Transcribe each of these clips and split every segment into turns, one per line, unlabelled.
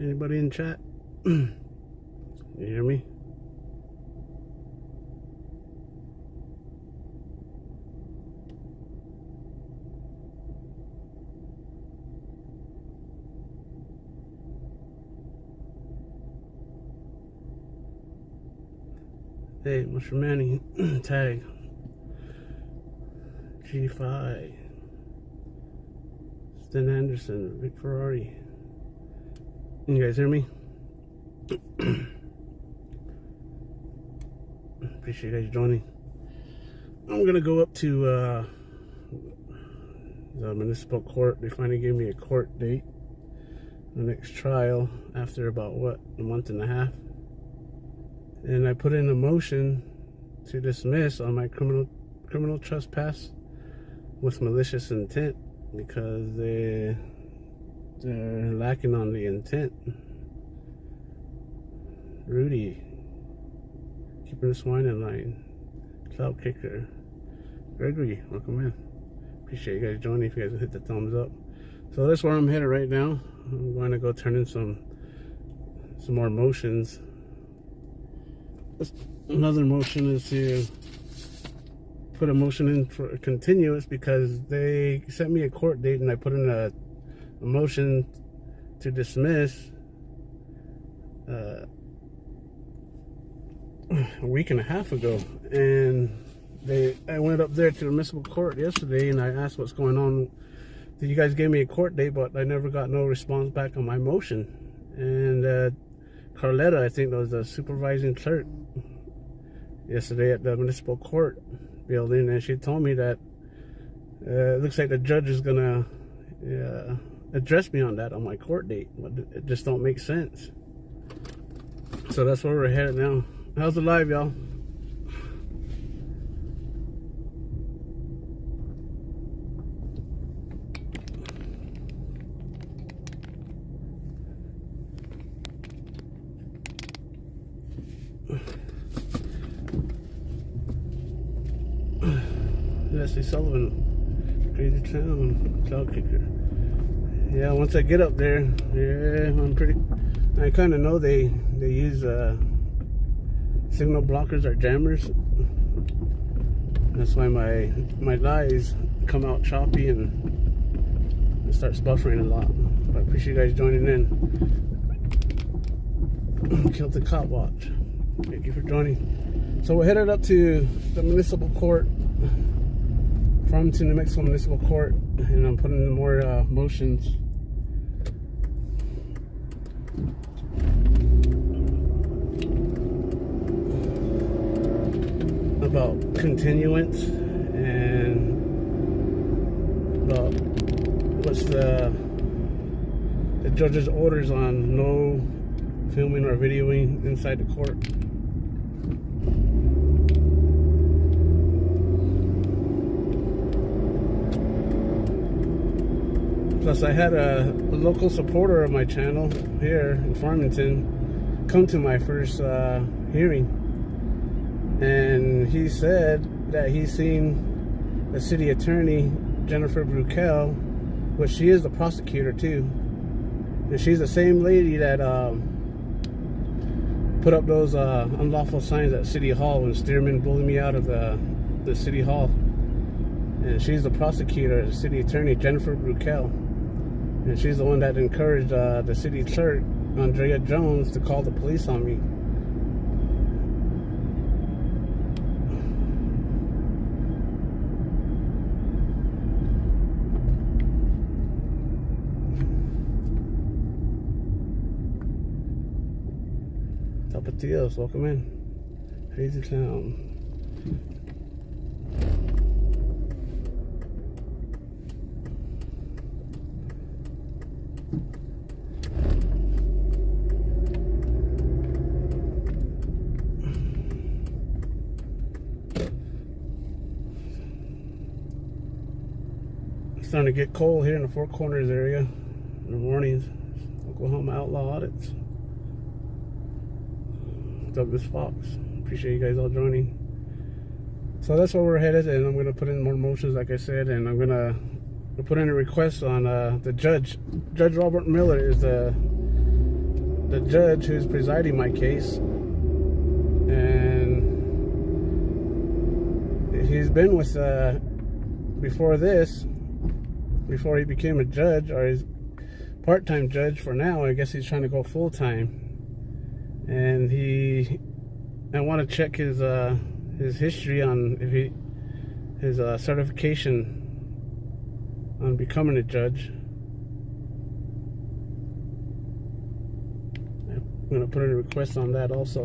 Anybody in chat? You hear me? Hey, Mr. Manny, tag G5, Stan Anderson, Vic Ferrari. You guys hear me? Appreciate you guys joining. I'm gonna go up to the municipal court. They finally gave me a court date, the next trial, after about what, a month and a half. And I put in a motion to dismiss on my criminal trespass with malicious intent because they're lacking on the intent. Rudy, keeping the swine in line. Cloud Kicker. Gregory, welcome in. Appreciate you guys joining. If you guys will hit the thumbs up. So that's where I'm headed right now. I'm going to go turn in some more motions. Another motion is to put a motion in for continuous because they sent me a court date and I put in a motion to dismiss a week and a half ago, and I went up there to the municipal court yesterday and I asked what's going on. You guys gave me a court date, but I never got no response back on my motion. And Carletta, I think that was the supervising clerk yesterday at the municipal court building, and she told me that it looks like the judge is gonna address me on that on my court date. It just don't make sense. So that's where we're headed now. How's it live, y'all? Leslie Sullivan, Crazy Town, Cloud Kicker. Yeah, once I get up there, I kind of know they use signal blockers or jammers. That's why my lies come out choppy and start buffering a lot. But I appreciate you guys joining in. Killed the cop watch. Thank you for joining. So we're headed up to the municipal court, Farmington NM Municipal Court, and I'm putting in more motions. About continuance and about what's the judge's orders on no filming or videoing inside the court. Plus, I had a local supporter of my channel here in Farmington come to my first hearing, and he said that he's seen the City Attorney Jennifer Breakelll, which she is the prosecutor too, and she's the same lady that put up those unlawful signs at City Hall when STEERMAN bullied me out of the City Hall. And she's the prosecutor, the City Attorney Jennifer Breakelll. And she's the one that encouraged the city clerk, Andrea Jones, to call the police on me. Tapatios, welcome in. Crazy Town. It's starting to get cold here in the Four Corners area in the mornings. Oklahoma Outlaw Audits. Douglas Fox. Appreciate you guys all joining. So that's where we're headed, and I'm going to put in more motions, like I said, and I'm going to put in a request on the judge. Judge Robert Miller is the the judge who's presiding my case, and he's been with before he became a judge, or he's part-time judge for now. I guess he's trying to go full-time, and I want to check his history on his certification on becoming a judge. I'm going to put in a request on that also.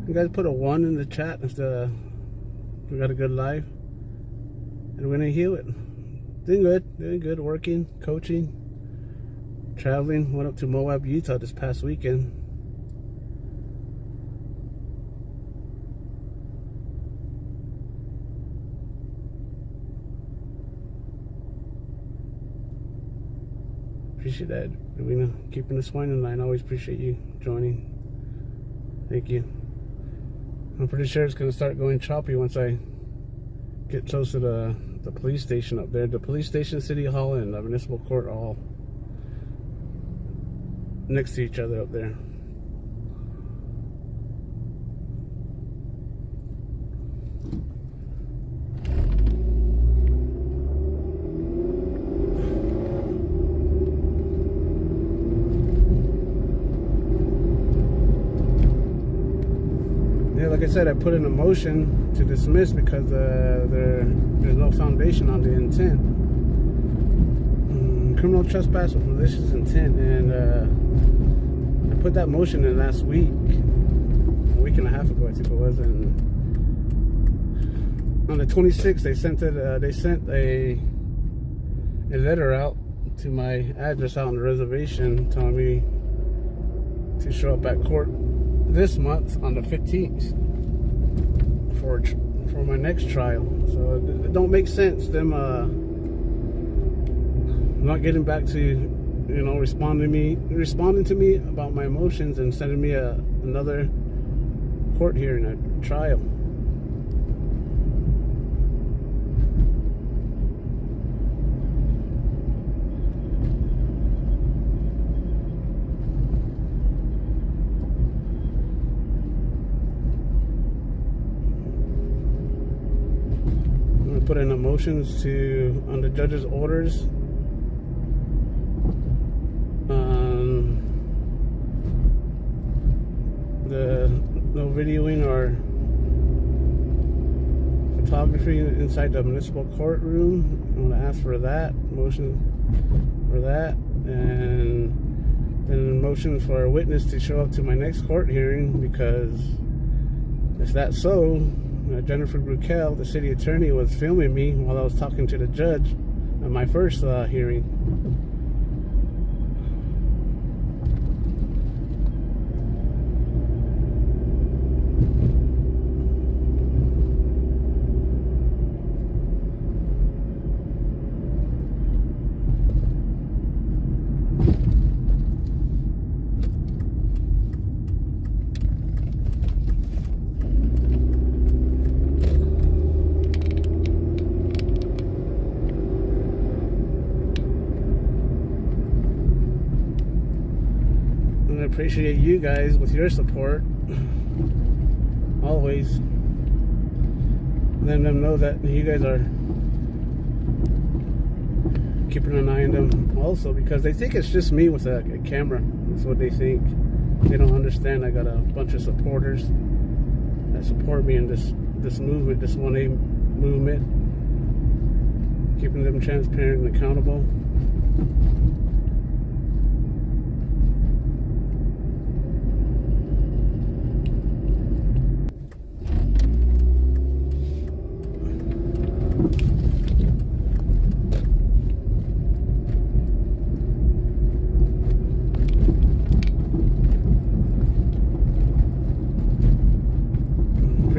You guys put a 1 in the chat if we got a good live. And we're gonna heal it. Doing good, working, coaching, traveling. Went up to Moab, Utah this past weekend. Appreciate that, Rowena, keeping the swine in line. I always appreciate you joining. Thank you. I'm pretty sure it's going to start going choppy once I get close to the police station up there. The police station, City Hall, and the Municipal Court are all next to each other up there. Like I said, I put in a motion to dismiss because there's no foundation on the intent. Criminal trespass with malicious intent, and I put that motion in last week, a week and a half ago I think it was, and on the 26th they sent a letter out to my address out on the reservation telling me to show up at court this month on the 15th for my next trial. So it don't make sense them not getting back to, responding to me about my emotions and sending me another court hearing, a trial. Put in motions on the judge's orders on no videoing or photography inside the municipal courtroom. I'm going to ask for that motion for that, and then a motion for a witness to show up to my next court hearing, because if that's so, Jennifer Brunell, the city attorney, was filming me while I was talking to the judge at my first hearing. Appreciate you guys with your support always. Letting them know that you guys are keeping an eye on them also, because they think it's just me with a camera. That's what they think. They don't understand I got a bunch of supporters that support me in this movement, this 1A movement, keeping them transparent and accountable.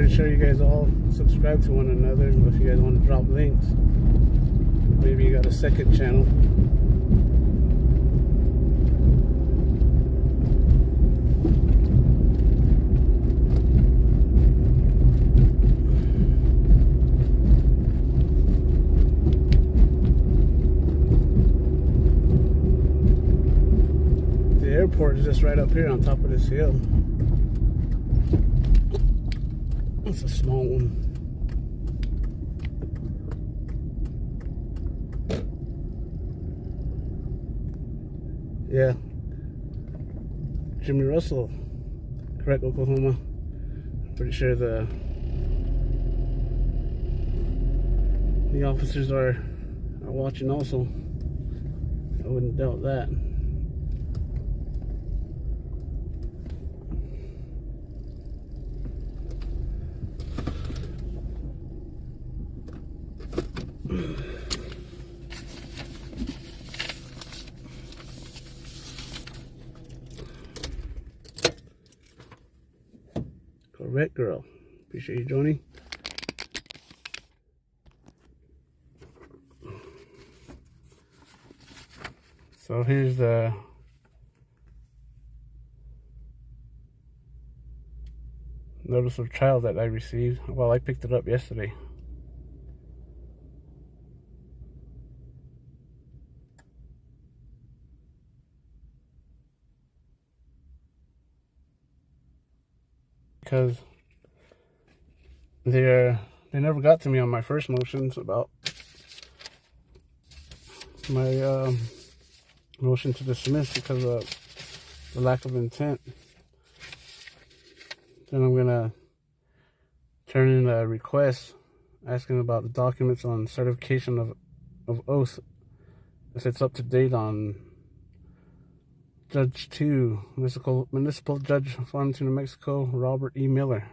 Sure you guys all subscribe to one another. If you guys want to drop links, maybe you got a second channel. airport is just right up here on top of this hill. It's a small one. Yeah. Jimmy Russell, correct, Oklahoma. Pretty sure the officers are watching also. I wouldn't doubt that. Correct, girl. Appreciate you joining. So here's the notice of trial that I received. Well, I picked it up yesterday. Because they never got to me on my first motions about my motion to dismiss because of the lack of intent. Then I'm gonna turn in a request asking about the documents on certification of oath, if it's up to date on Judge 2, Municipal Judge, Farmington, New Mexico, Robert E. Miller.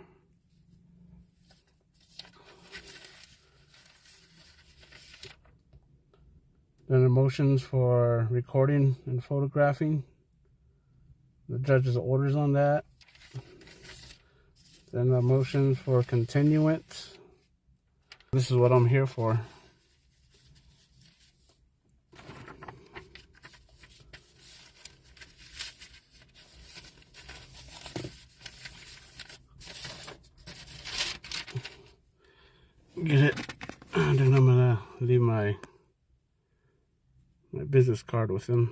Then the motions for recording and photographing, the judge's orders on that. Then the motions for continuance. This is what I'm here for. Get it. And then I'm gonna leave my business card with him.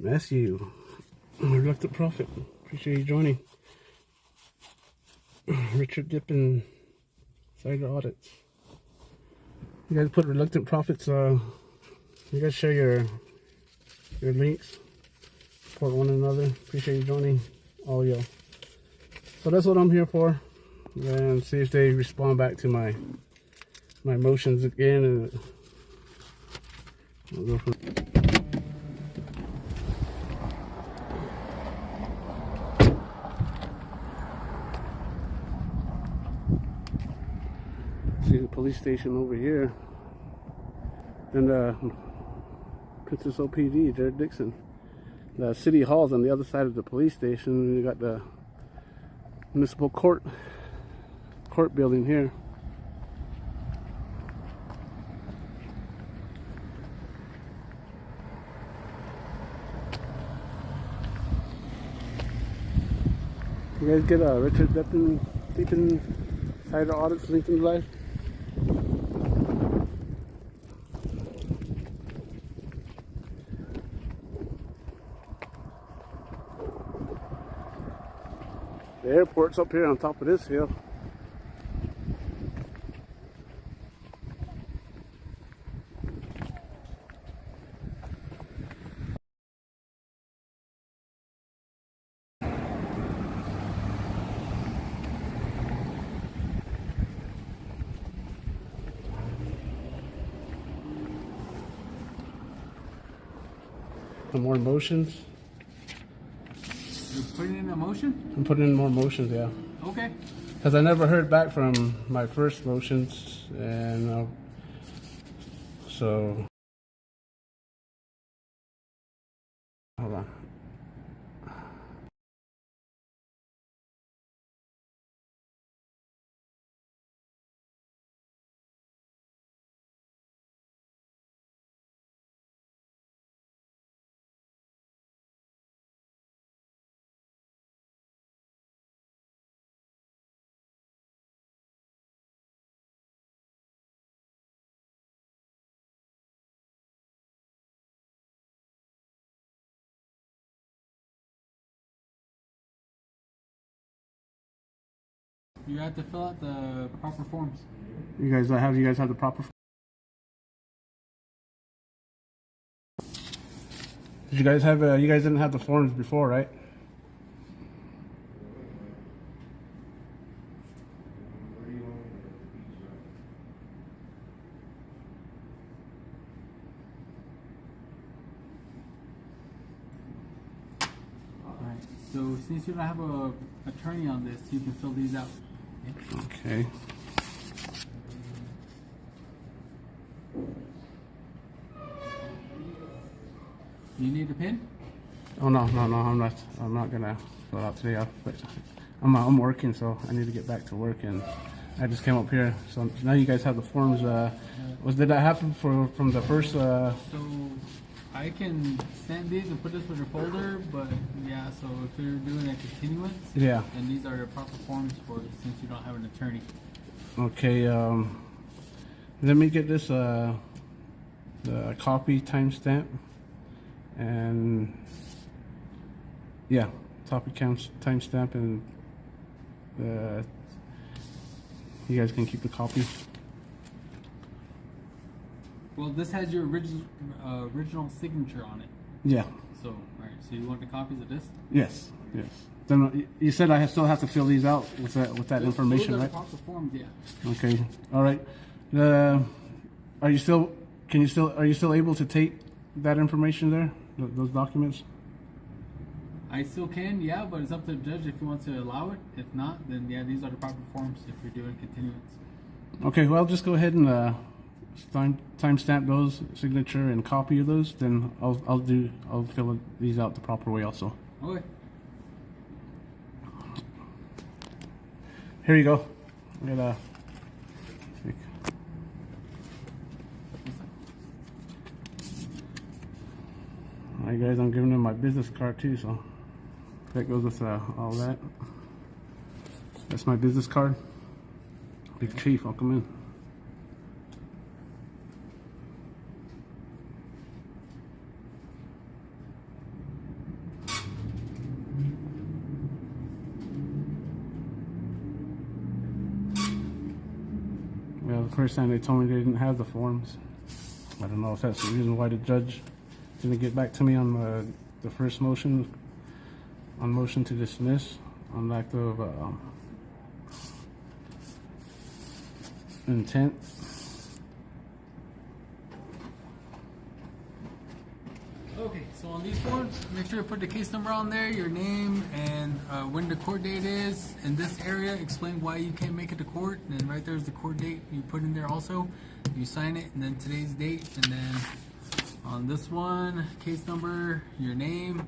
Matthew, Reluctant Prophet, appreciate you joining. Richard Dippin, Cider Audits. You guys put Reluctant Prophets, you guys share your links, support one another. Appreciate you joining, all y'all. So that's what I'm here for, and see if they respond back to my motions again, and we'll go from see the police station over here, and Princess OPD, Jared Dixon. The city hall's on the other side of the police station. You got the municipal court building here. You guys get a Richard Dippin Cider Audits linked in life. The airport's up here on top of this hill. Some more motions.
You're putting in a motion?
I'm putting in more motions, yeah.
Okay.
Because I never heard back from my first motions, and so hold on.
You have to fill out the proper forms.
You guys have the proper? Did you guys have? You guys didn't have the forms before, right?
Alright. So since you don't have a attorney on this, you can fill these out.
Okay.
You need a pen?
Oh no, I'm not gonna fill it out today. I'm working, so I need to get back to work, and I just came up here. So now you guys have the forms. Did that happen from the first?
So I can send these and put this with your folder, but yeah. So if you're doing a continuance,
Yeah.
and these are the proper forms for it, since you don't have an attorney.
Okay. Let me get this the copy timestamp, and yeah, copy timestamp, and you guys can keep the copy.
Well, this has your original signature on it.
Yeah.
So, alright. So you want the copies of this?
Yes. Yes. Then you said I still have to fill these out with that information,
Those are
right?
proper forms, yeah.
Okay. All right. Are you still able to take that information there, those documents?
I still can, yeah, but it's up to the judge if he wants to allow it. If not, then yeah, these are the proper forms if you're doing continuance.
Okay. Well, just go ahead and timestamp those, signature, and copy of those. Then I'll fill these out the proper way also.
Okay.
Here you go. I got Alright guys, I'm giving them my business card too, so that goes with all that. That's my business card. Big Chief, I'll come in. Yeah, the first time they told me they didn't have the forms. I don't know if that's the reason why the judge didn't get back to me on the first motion, on motion to dismiss, on lack of intent.
Okay, so on these forms, make sure to put the case number on there, your name, and when the court date is. In this area, explain why you can't make it to court, and then right there's the court date you put in there also. You sign it, and then today's date, and then on this one, case number, your name,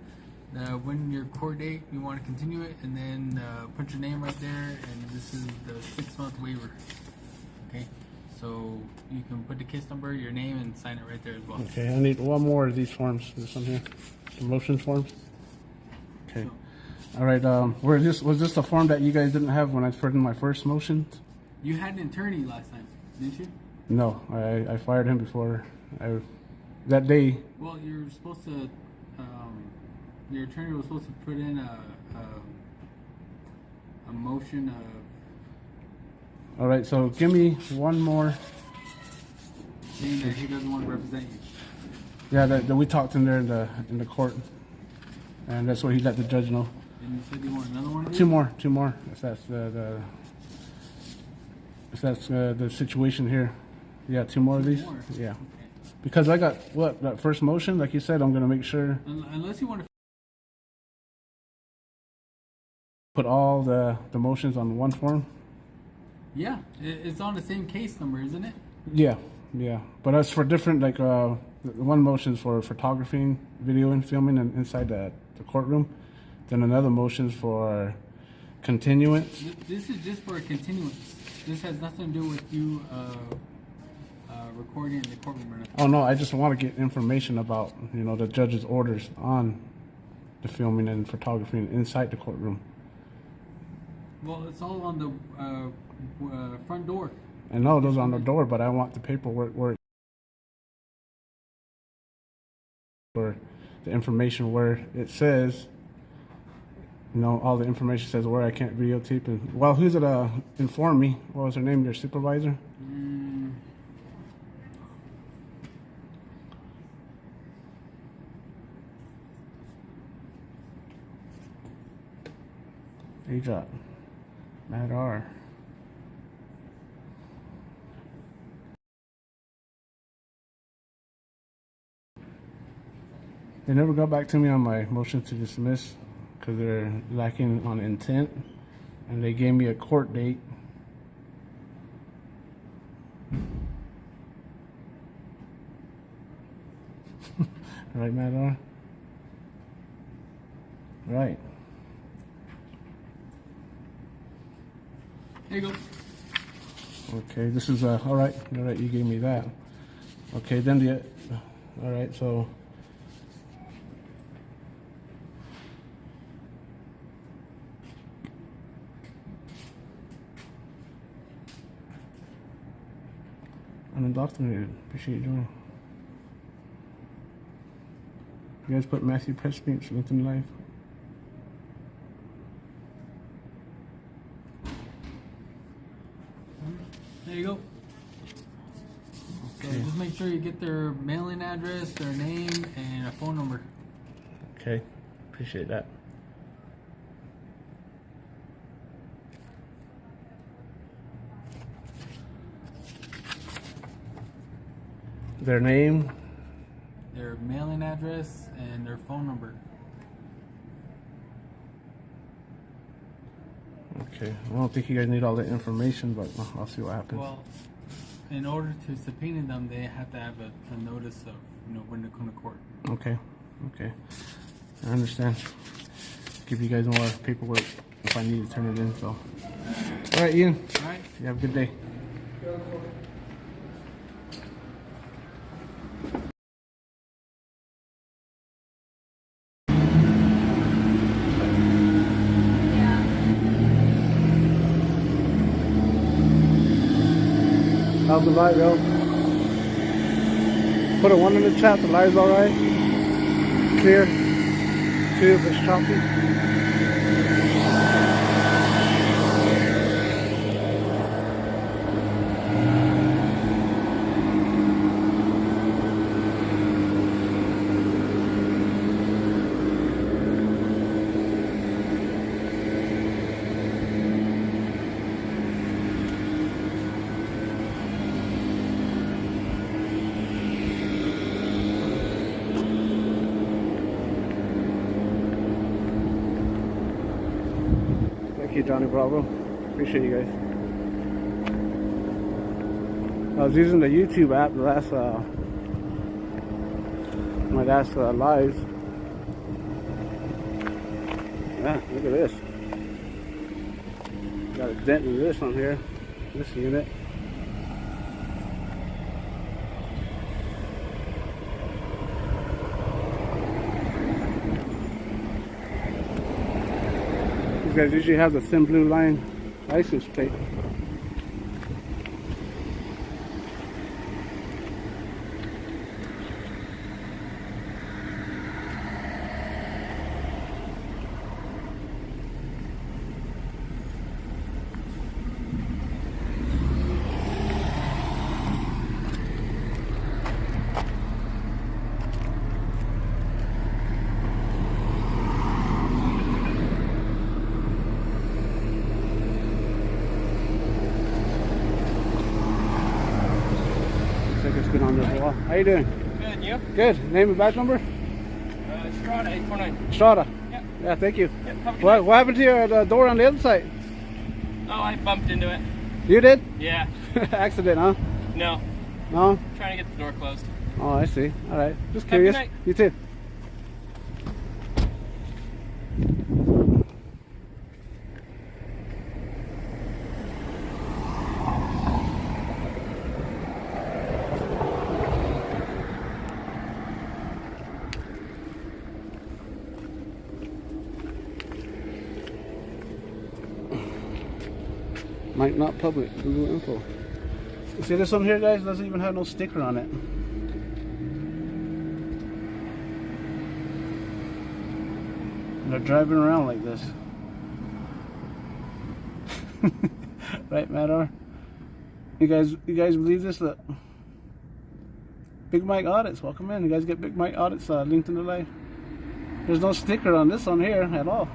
when your court date, you want to continue it, and then put your name right there, and this is the 6-month waiver. Okay, so you can put the case number, your name, and sign it right there as well.
Okay, I need one more of these forms. This one here, the motion forms. Okay, all right. Was this the form that you guys didn't have when I put in my first motion?
You had an attorney last time, didn't you?
No, I fired him before that day.
Well, you're supposed to. Your attorney was supposed to put in a motion of.
All right, so give me one more.
Saying that he doesn't want to represent you.
Yeah, that we talked in there in the court, and that's what he let the judge know.
And you said you want another one of these?
Two more. If that's the situation here. Yeah, two more of these.
More.
Yeah,
Okay.
because I got that first motion, like you said, I'm gonna make sure
Unless you want to.
put all the motions on one form.
Yeah, it's on the same case number, isn't it?
Yeah, but that's for different, like one motion's for photography, video, and filming inside the courtroom. Then another motion's for continuance.
This is just for a continuance. This has nothing to do with you recording in the courtroom or nothing.
Oh no, I just want to get information about the judge's orders on the filming and photography inside the courtroom.
Well, it's all on the front door.
I know those are on the door, but I want the paperwork where the information where it says You know, all the information says where I can't videotape. And well, who's it? Inform me. What was her name? Your supervisor? AJOT. Matt R. They never got back to me on my motion to dismiss because they're lacking on intent, and they gave me a court date. Right, Matt R? Right.
There you go.
Okay, this is all right. All right, you gave me that. Okay, then the all right. So undocumented. Appreciate you doing. You guys put Matthew Pressmeets LinkedIn Live.
There you go. So just make sure you get their mailing address, their name, and a phone number.
Okay, appreciate that. Their name,
Their mailing address, and their phone number.
okay. I don't think you guys need all that information, but I'll see what happens.
Well, in order to subpoena them, they have to have a notice of, you know, when to come to court.
Okay, okay. I understand. Give you guys more paperwork if I need to turn it in, so. All right, Ian.
All right.
You have a good day. How's the light, yo? Put a 1 in the chat. The light's all right. Clear. 2 if it's choppy. Thank you, Johnny Bravo. Appreciate you guys. I was using the YouTube app the last my last live. Yeah, look at this. Got a dent in this on here. This unit. These guys usually have the thin blue line license plate. It's been on there for a while. How you doing?
Good, you?
Good. Name and badge number?
Strada 849.
Strada.
Yeah.
Yeah, thank you.
Yeah, have a good night.
What happened to your the door on the other side?
Oh, I bumped into it.
You did?
Yeah.
Accident, huh?
No.
No?
Trying to get the door closed.
Oh, I see. All right. Just
Have a good
curious.
night.
You too. Might not public. Google info. You see this one here, guys? Doesn't even have no sticker on it. And they're driving around like this. Right, Madar? You guys believe this? Look. Big Mike Audits, welcome in. You guys get Big Mike Audits linked in the live. There's no sticker on this one here at all.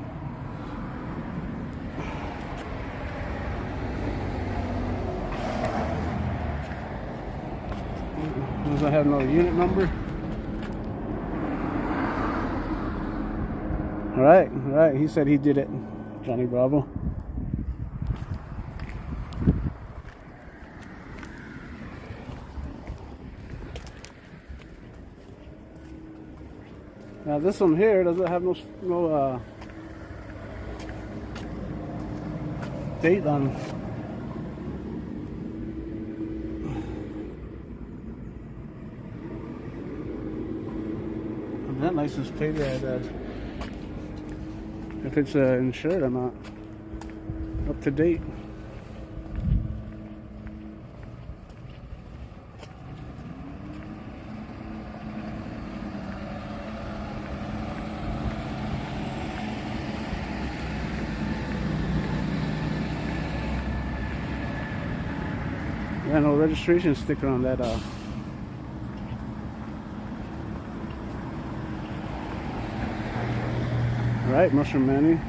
Does I have no unit number? Alright, he said he did it. Johnny Bravo. Now this one here doesn't have no date on. And that license plate, yeah, if it's insured or not, up to date. Yeah, no registration sticker on that. Right, Mushroom Manny.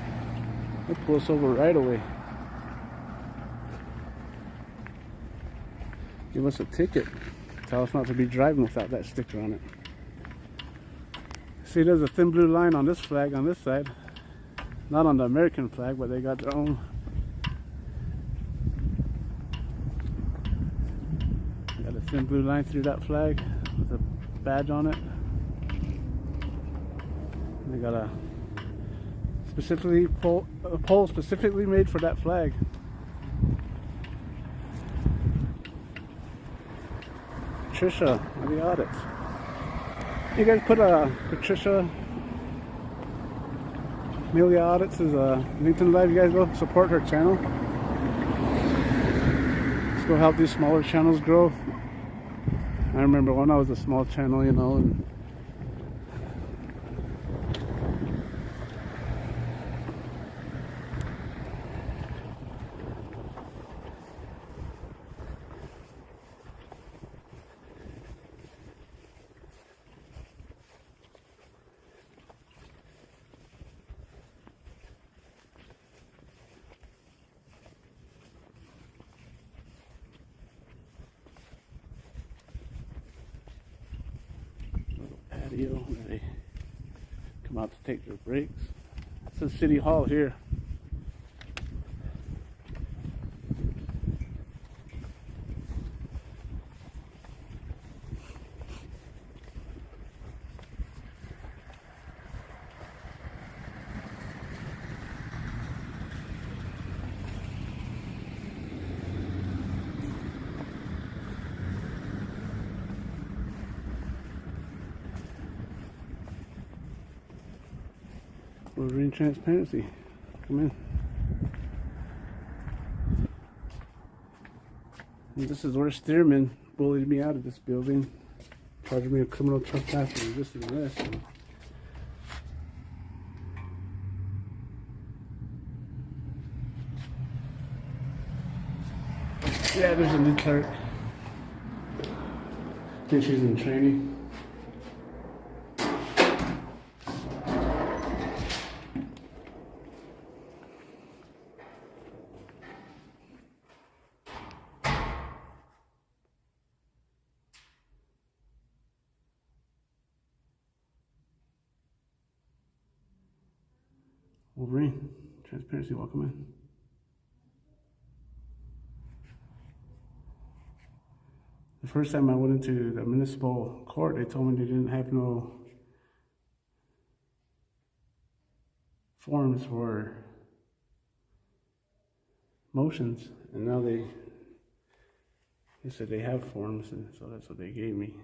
They pull us over right away. Give us a ticket. Tell us not to be driving without that sticker on it. See, there's a thin blue line on this flag on this side. Not on the American flag, but they got their own. Got a thin blue line through that flag with a badge on it. And they got a pole specifically made for that flag. Patricia on the audits. You guys put Patricia Amelia Audits as a LinkedIn Live. You guys go support her channel. Let's go help these smaller channels grow. I remember when I was a small channel, you know, and patio where they come out to take their breaks. This is City Hall here. Wolverine Transparency. Come in. And this is where Steerman bullied me out of this building, charged me of criminal trespass and this and this. Yeah, there's a new clerk. I think she's in training. Wolverine Transparency, welcome in. The first time I went into the municipal court, they told me they didn't have no forms for motions, and now they said they have forms, and so that's what they gave me.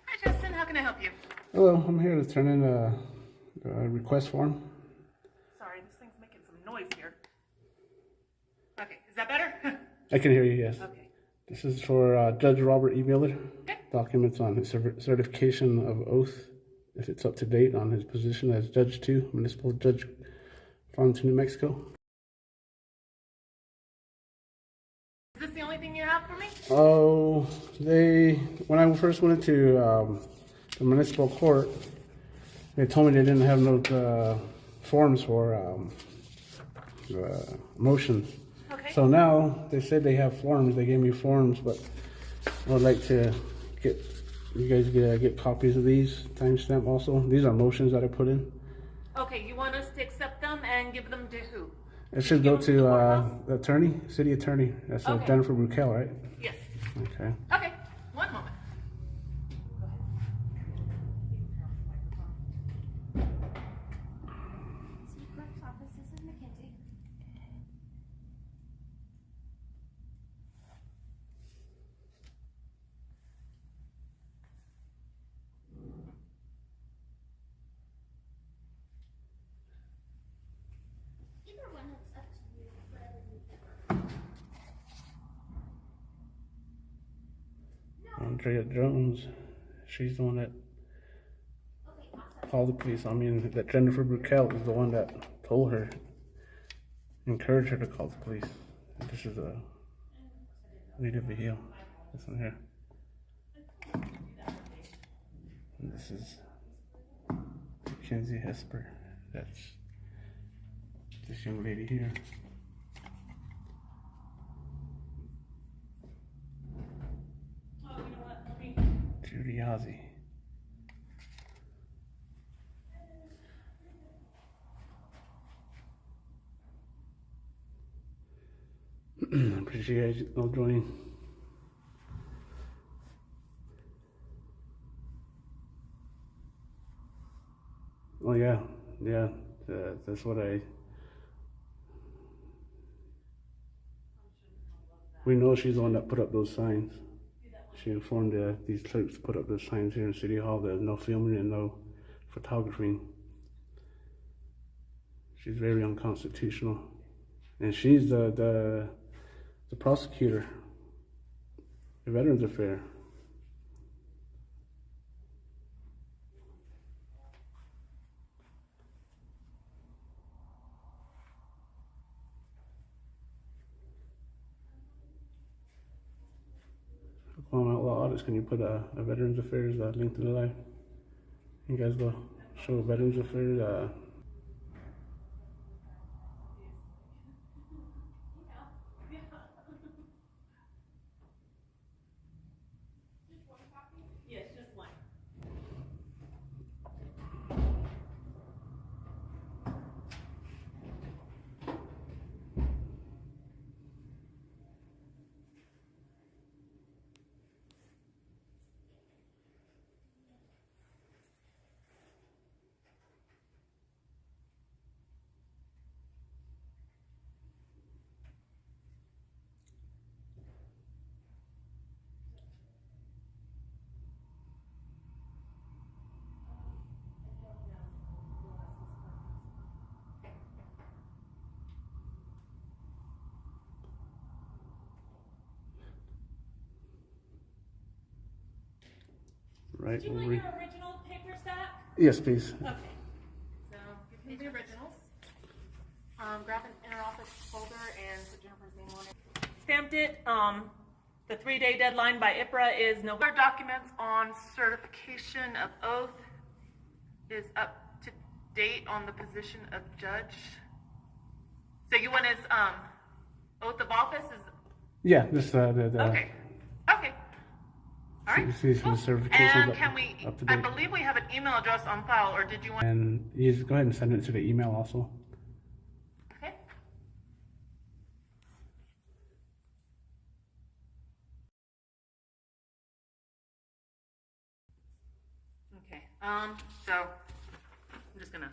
Hi, Justin. How can I help you?
Hello, I'm here to turn in request form.
Sorry, this thing's making some noise here. Okay, is that better?
I can hear you, yes.
Okay.
This is for Judge Robert E. Miller.
Okay.
Documents on his certification of oath, if it's up to date on his position as Judge 2, Municipal Judge, Farmington, New Mexico.
Is this the only thing you have for me?
Oh, when I first went into the municipal court, they told me they didn't have no forms for motions.
Okay.
So now they said they have forms. They gave me forms, but I would like to get you guys get copies of these, timestamp also. These are motions that I put in.
Okay, you want us to accept them and give them to who?
It should go to the attorney, city attorney. That's
Okay.
Jennifer Brunkel, right?
Yes.
Okay.
Okay, one moment.
Clerk's office, this is Mackenzie. Either one, it's up to you, whatever you prefer.
Andrea Jones, she's the one that
Okay, awesome.
called the police. I mean, that Jennifer Brunkel is the one that told her, encouraged her to call the police. This is a Rita Vigil. This one here. And this is Mackenzie Hesper. That's this young lady here.
Oh, you know what? Let me.
Judy Ozzie. Appreciate you all joining. Oh yeah, yeah. That's what I. We know she's the one that put up those signs. She informed these clerks to put up those signs here in City Hall. There's no filming and no photography. She's very unconstitutional, and she's the prosecutor, the Veterans Affairs. On Outlaw Audits, can you put a Veterans Affairs link to the live? You guys go show Veterans Affairs.
Yes, just one.
Right.
Do you want your original paper stack?
Yes, please.
Okay. So give me the originals. Grab an interoffice folder and put Jennifer's name on it. Stamped it. The 3-day deadline by IPRA is November. Documents on certification of oath is up to date on the position of judge. So you want his oath of office is
Yeah, this
okay. Okay. All right.
See if the
Cool.
certification's
And
up-
can we?
up to
I
date.
believe we have an email address on file, or did you want?
And you just go ahead and send it to the email also.
Okay. Okay. So I'm just gonna.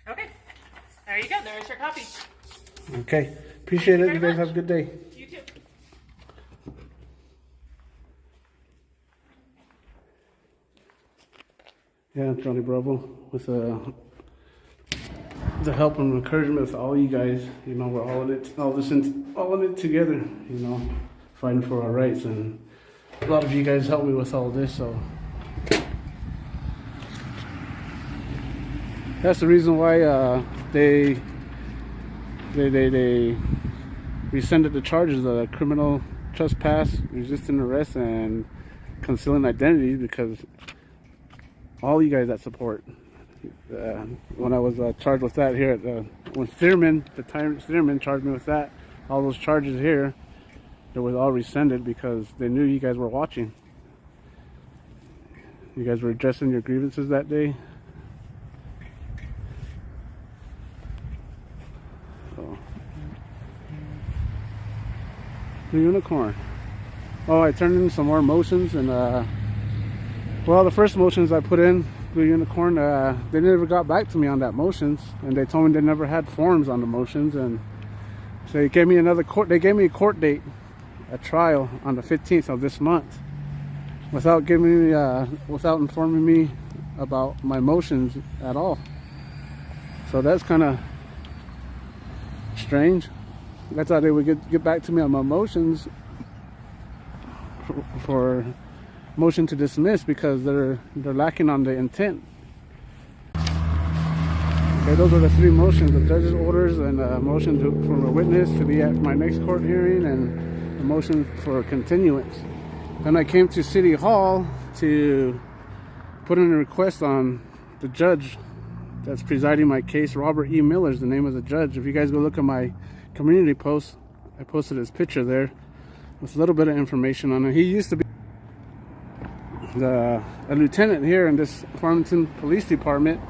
Okay. There you go. There's your copy.
Okay. Appreciate it. You
very
guys have a good day.
You too.
Yeah, Johnny Bravo, with the help and encouragement of all you guys. You know, we're all in it, all in it together. You know, fighting for our rights, and a lot of you guys helped me with all this. So that's the reason why they rescinded the charges of criminal trespass, resisting arrest, and concealing identity, because all you guys that support. When I was charged with that here, when Steerman, the tyrant Steerman, charged me with that, all those charges here, they were all rescinded because they knew you guys were watching. You guys were addressing your grievances that day. So. The unicorn. Oh, I turned in some more motions, and well, the first motions I put in, Blue Unicorn, they never got back to me on that motions, and they told me they never had forms on the motions, and so they gave me another court. They gave me a court date, a trial on the 15th of this month, without giving me, without informing me about my motions at all. So that's kind of strange. I thought they would get back to me on my motions for motion to dismiss, because they're lacking on the intent. Okay, those are the three motions: the judge's orders, and a motion for a witness to be at my next court hearing, and a motion for continuance. Then I came to City Hall to put in a request on the judge that's presiding my case. Robert E. Miller is the name of the judge. If you guys go look at my community post, I posted his picture there with a little bit of information on it. He used to be a lieutenant here in this Farmington Police Department